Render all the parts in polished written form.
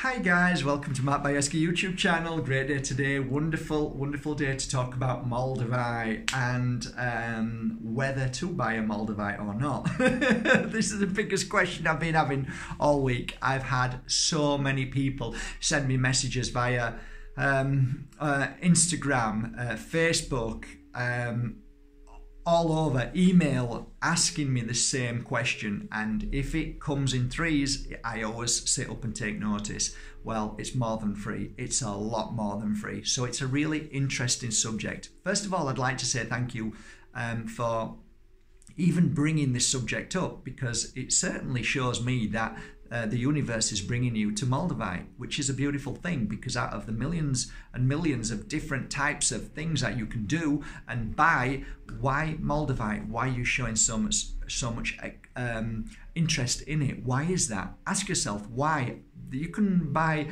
Hi guys, welcome to Matt Bajerski YouTube channel. Great day today, wonderful day to talk about Moldavite and whether to buy a Moldavite or not. This is the biggest question I've been having all week. I've had so many people send me messages via Instagram, Facebook, all over, email, asking me the same question, and if it comes in threes, I always sit up and take notice. Well, it's more than free. It's a lot more than free. So it's a really interesting subject. First of all, I'd like to say thank you for even bringing this subject up, because it certainly shows me that the universe is bringing you to Moldavite, which is a beautiful thing, because out of the millions and millions of different types of things that you can do and buy, why Moldavite? Why are you showing so much interest in it? Why is that? Ask yourself why. You can buy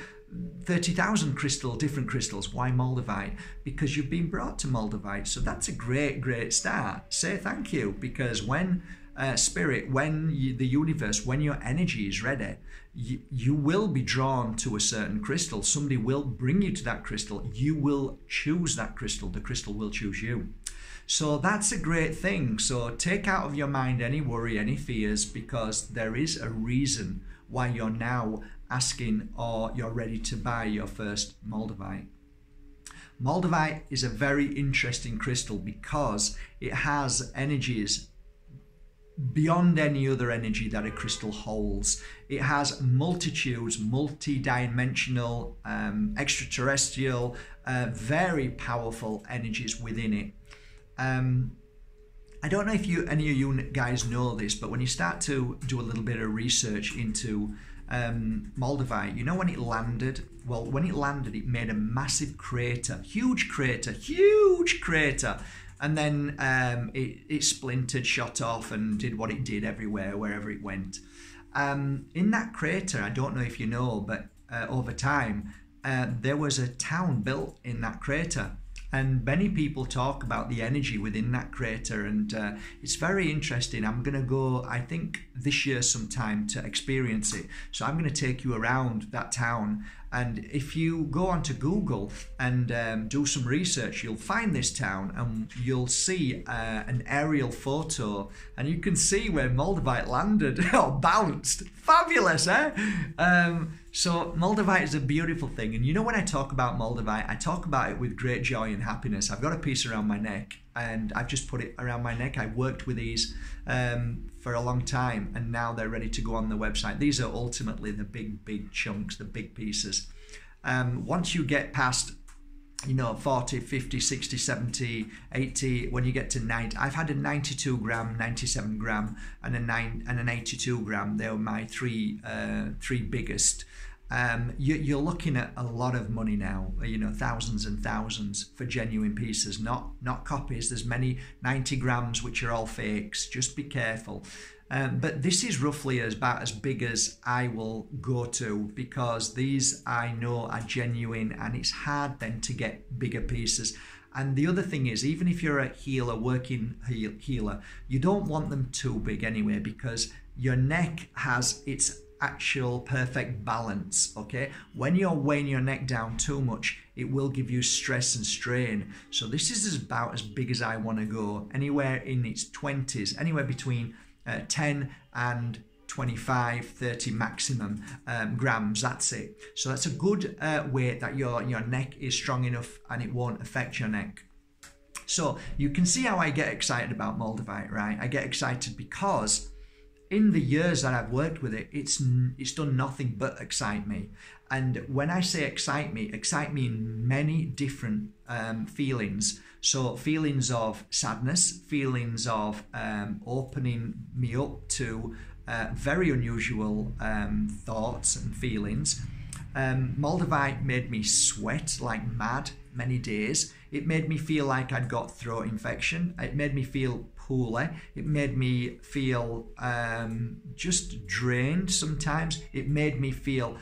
30,000 different crystals. Why Moldavite? Because you've been brought to Moldavite. So that's a great start. Say thank you, because when spirit, the universe, when your energy is ready, you will be drawn to a certain crystal. Somebody will bring you to that crystal. You will choose that crystal. The crystal will choose you. So that's a great thing. So take out of your mind any worry, any fears, because there is a reason why you're now asking, or you're ready to buy your first Moldavite. Moldavite is a very interesting crystal because it has energies beyond any other energy that a crystal holds. It has multitudes, multi-dimensional, extraterrestrial, very powerful energies within it. I don't know if any of you guys know this, but when you start to do a little bit of research into Moldavite, you know, when it landed, well, when it landed, it made a massive crater, huge crater, and then it splintered, shot off, and did what it did everywhere, wherever it went. In that crater, I don't know if you know, but over time, there was a town built in that crater. And many people talk about the energy within that crater, and it's very interesting. I'm going to go, I think, this year sometime to experience it. So I'm going to take you around that town. And if you go onto Google and do some research, you'll find this town, and you'll see an aerial photo, and you can see where Moldavite landed or bounced. Fabulous, eh? So Moldavite is a beautiful thing. And you know, when I talk about Moldavite, I talk about it with great joy and happiness. I've got a piece around my neck, and I've just put it around my neck. I worked with these for a long time, and now they're ready to go on the website. These are ultimately the big chunks, the big pieces. Once you get past, you know, 40, 50, 60, 70, 80, when you get to 90, I've had a 92 gram, 97 gram, and an 82 gram. They were my three biggest. You're looking at a lot of money now, you know, thousands and thousands for genuine pieces, not copies. There's many 90 grams which are all fakes. Just be careful. But this is roughly about as big as I will go to, because these I know are genuine, and it's hard then to get bigger pieces. And the other thing is, even if you're a healer, working healer, you don't want them too big anyway, because your neck has its actual perfect balance. Okay, when you're weighing your neck down too much, it will give you stress and strain. So this is about as big as I want to go, anywhere in its 20s, anywhere between 10 and 25, 30 maximum grams. That's it. So that's a good weight that your neck is strong enough and it won't affect your neck. So you can see how I get excited about Moldavite, right? I get excited because in the years that I've worked with it, it's done nothing but excite me. And when I say excite me in many different feelings. So feelings of sadness, feelings of opening me up to very unusual thoughts and feelings. Moldavite made me sweat like mad many days. It made me feel like I'd got throat infection. It made me feel poorly. It made me feel just drained sometimes. It made me feel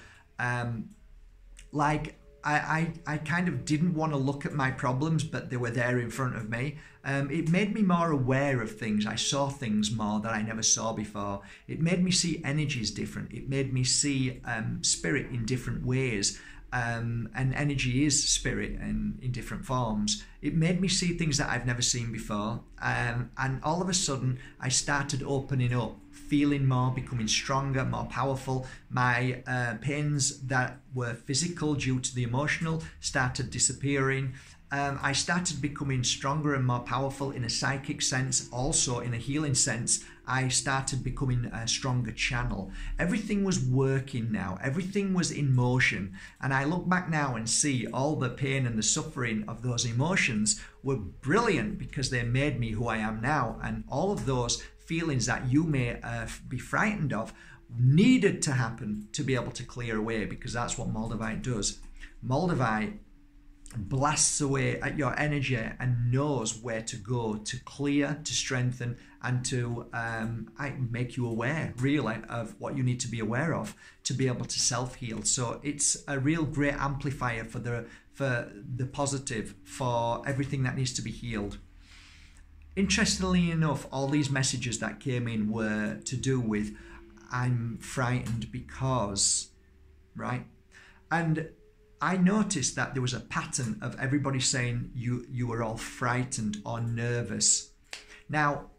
like I kind of didn't want to look at my problems, but they were there in front of me. It made me more aware of things. I saw things more that I never saw before. It made me see energies different. It made me see spirit in different ways. And energy is spirit and in different forms. It made me see things that I've never seen before. And all of a sudden, I started opening up, feeling more, becoming stronger, more powerful. My pains that were physical due to the emotional started disappearing. I started becoming stronger and more powerful in a psychic sense, also in a healing sense. I started becoming a stronger channel. Everything was working now. Everything was in motion. And I look back now and see all the pain and the suffering of those emotions were brilliant because they made me who I am now. And all of those feelings that you may be frightened of needed to happen to be able to clear away, because that's what Moldavite does. Moldavite blasts away at your energy and knows where to go to clear, to strengthen, and to make you aware, really, of what you need to be aware of to be able to self-heal. So it's a real great amplifier for the positive, for everything that needs to be healed. Interestingly enough, all these messages that came in were to do with, I'm frightened because, right? And I noticed that there was a pattern of everybody saying you were all frightened or nervous. Now,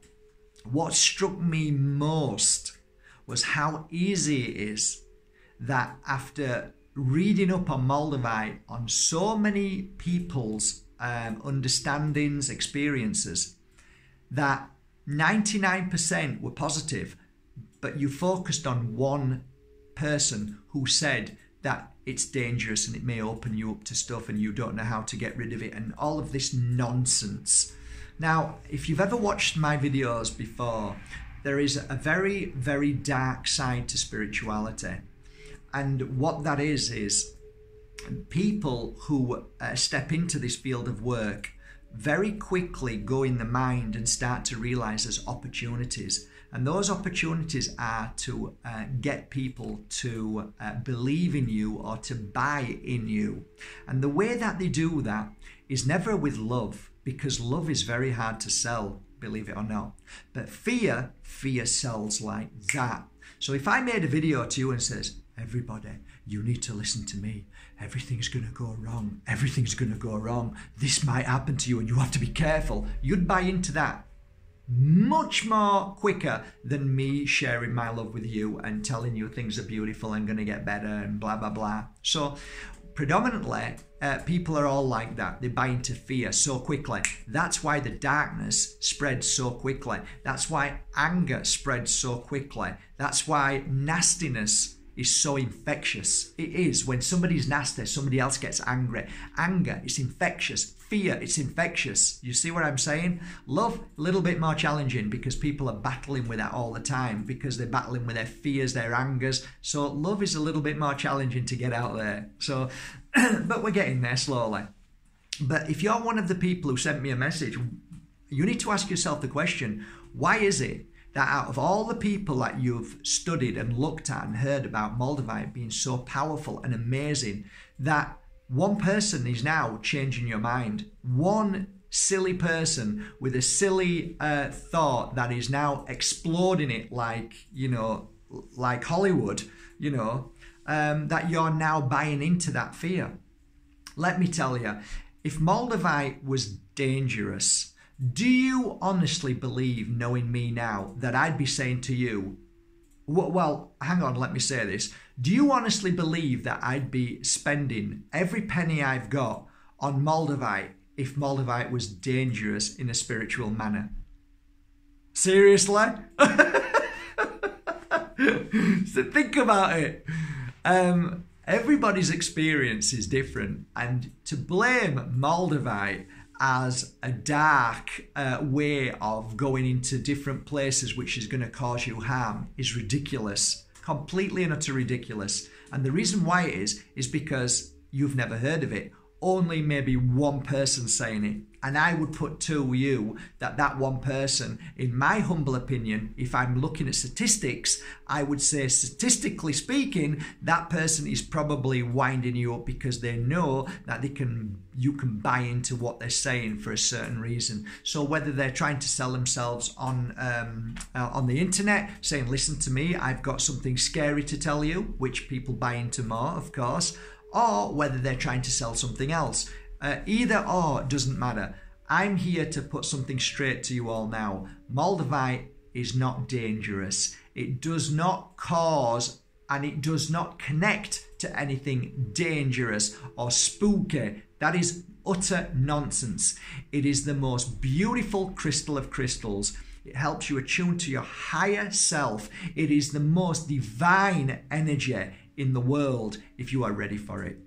what struck me most was how easy it is that after reading up on Moldavite, on so many people's understandings, experiences, that 99% were positive, but you focused on one person who said that it's dangerous and it may open you up to stuff and you don't know how to get rid of it and all of this nonsense. Now, if you've ever watched my videos before, there is a very, very dark side to spirituality. And what that is people who step into this field of work very quickly go in the mind and start to realize there's opportunities. And those opportunities are to get people to believe in you or to buy in you. And the way that they do that is never with love, because love is very hard to sell, believe it or not. But fear sells like that. So if I made a video to you and says, everybody, you need to listen to me. Everything's going to go wrong. Everything's going to go wrong. This might happen to you and you have to be careful. You'd buy into that much more quicker than me sharing my love with you and telling you things are beautiful and going to get better and blah, blah, blah. So predominantly, people are all like that. They buy into fear so quickly. That's why the darkness spreads so quickly. That's why anger spreads so quickly. That's why nastiness is so infectious. It is. When somebody's nasty, somebody else gets angry. Anger is infectious. Fear, it's infectious. You see what I'm saying? Love, a little bit more challenging because people are battling with that all the time, because they're battling with their fears, their angers. So love is a little bit more challenging to get out there. So, but we're getting there slowly. But if you're one of the people who sent me a message, you need to ask yourself the question, why is it that out of all the people that you've studied and looked at and heard about Moldavite being so powerful and amazing, that one person is now changing your mind? One silly person with a silly thought that is now exploding it like, you know, like Hollywood, you know, that you're now buying into that fear. Let me tell you, if Moldavite was dangerous, do you honestly believe, knowing me now, that I'd be saying to you, well, hang on, let me say this. Do you honestly believe that I'd be spending every penny I've got on Moldavite if Moldavite was dangerous in a spiritual manner? Seriously? So think about it. Everybody's experience is different, and to blame Moldavite as a dark way of going into different places which is going to cause you harm is ridiculous. Completely and utterly ridiculous. And the reason why it is because you've never heard of it, only maybe one person saying it. And I would put to you that that one person, in my humble opinion, if I'm looking at statistics, I would say statistically speaking, that person is probably winding you up because they know that you can buy into what they're saying for a certain reason. So whether they're trying to sell themselves on the internet, saying, listen to me, I've got something scary to tell you, which people buy into more, of course, or whether they're trying to sell something else. Either or doesn't matter. I'm here to put something straight to you all now. Moldavite is not dangerous. It does not cause and it does not connect to anything dangerous or spooky. That is utter nonsense. It is the most beautiful crystal of crystals. It helps you attune to your higher self. It is the most divine energy in the world if you are ready for it.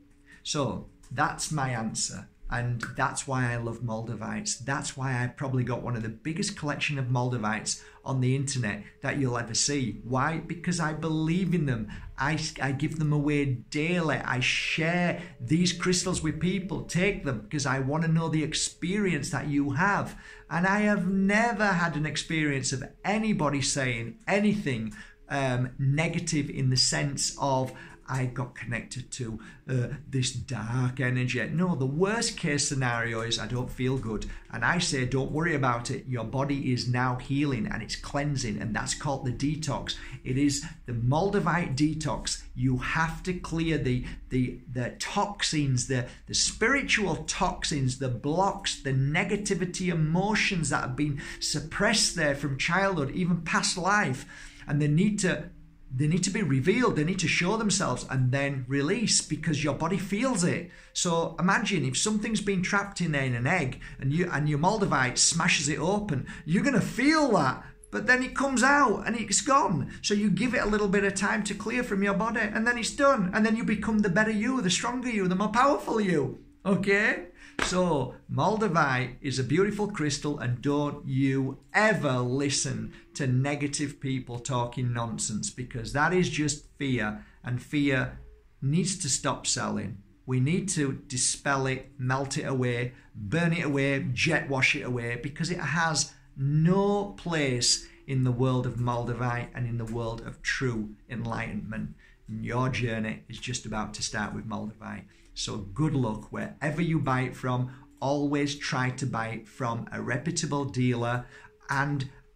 So that's my answer. And that's why I love Moldavites. That's why I've probably got one of the biggest collection of Moldavites on the internet that you'll ever see. Why? Because I believe in them. I give them away daily. I share these crystals with people. Take them because I want to know the experience that you have. And I have never had an experience of anybody saying anything negative in the sense of I got connected to this dark energy. No, the worst case scenario is I don't feel good. And I say, don't worry about it. Your body is now healing and it's cleansing. And that's called the detox. It is the Moldavite detox. You have to clear the toxins, the spiritual toxins, the blocks, the negativity emotions that have been suppressed there from childhood, even past life. And they need to be revealed. They need to show themselves and then release because your body feels it. So imagine if something's been trapped in there in an egg and your Moldavite smashes it open, you're going to feel that. But then it comes out and it's gone. So you give it a little bit of time to clear from your body and then it's done. And then you become the better you, the stronger you, the more powerful you. Okay? So Moldavite is a beautiful crystal, and don't you ever listen to negative people talking nonsense, because that is just fear, and fear needs to stop selling. We need to dispel it, melt it away, burn it away, jet wash it away, because it has no place in the world of Moldavite and in the world of true enlightenment. And your journey is just about to start with Moldavite. So good luck wherever you buy it from. Always try to buy it from a reputable dealer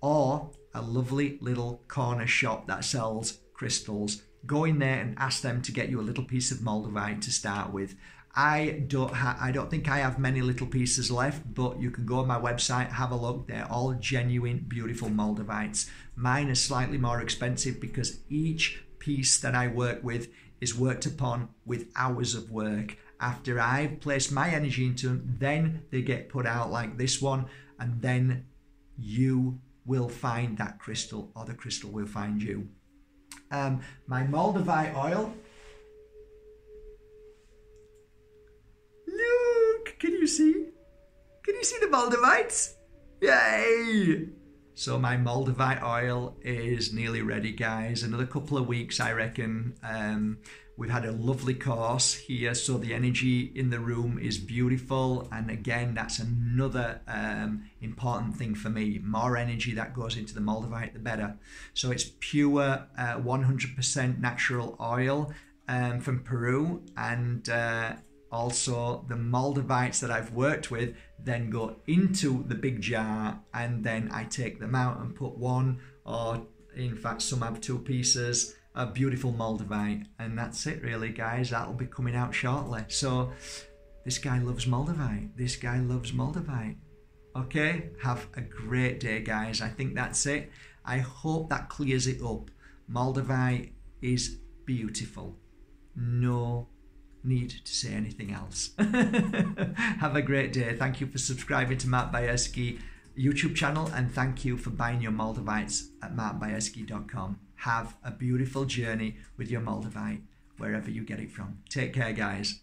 or a lovely little corner shop that sells crystals. Go in there and ask them to get you a little piece of Moldavite to start with. I don't think I have many little pieces left, but you can go on my website, have a look. They're all genuine, beautiful Moldavites. Mine are slightly more expensive because each piece that I work with is worked upon with hours of work. After I've placed my energy into them, then they get put out like this one, and then you will find that crystal, or the crystal will find you. My Moldavite oil. Look, can you see? Can you see the Moldavites? Yay! So my Moldavite oil is nearly ready, guys. Another couple of weeks, I reckon. We've had a lovely course here, so the energy in the room is beautiful. And again, that's another important thing for me. More energy that goes into the Moldavite, the better. So it's pure 100% natural oil from Peru, and also the Moldavites that I've worked with then go into the big jar, and then I take them out and put one, or in fact some have two pieces of beautiful Moldavite, and that's it really, guys. That'll be coming out shortly. So this guy loves Moldavite. This guy loves Moldavite. Okay, have a great day, guys. I think that's it. I hope that clears it up. Moldavite is beautiful. No need to say anything else. Have a great day. Thank you for subscribing to Mark Bajerski YouTube channel, and thank you for buying your Moldavites at markbajerski.com. Have a beautiful journey with your Moldavite wherever you get it from. Take care, guys.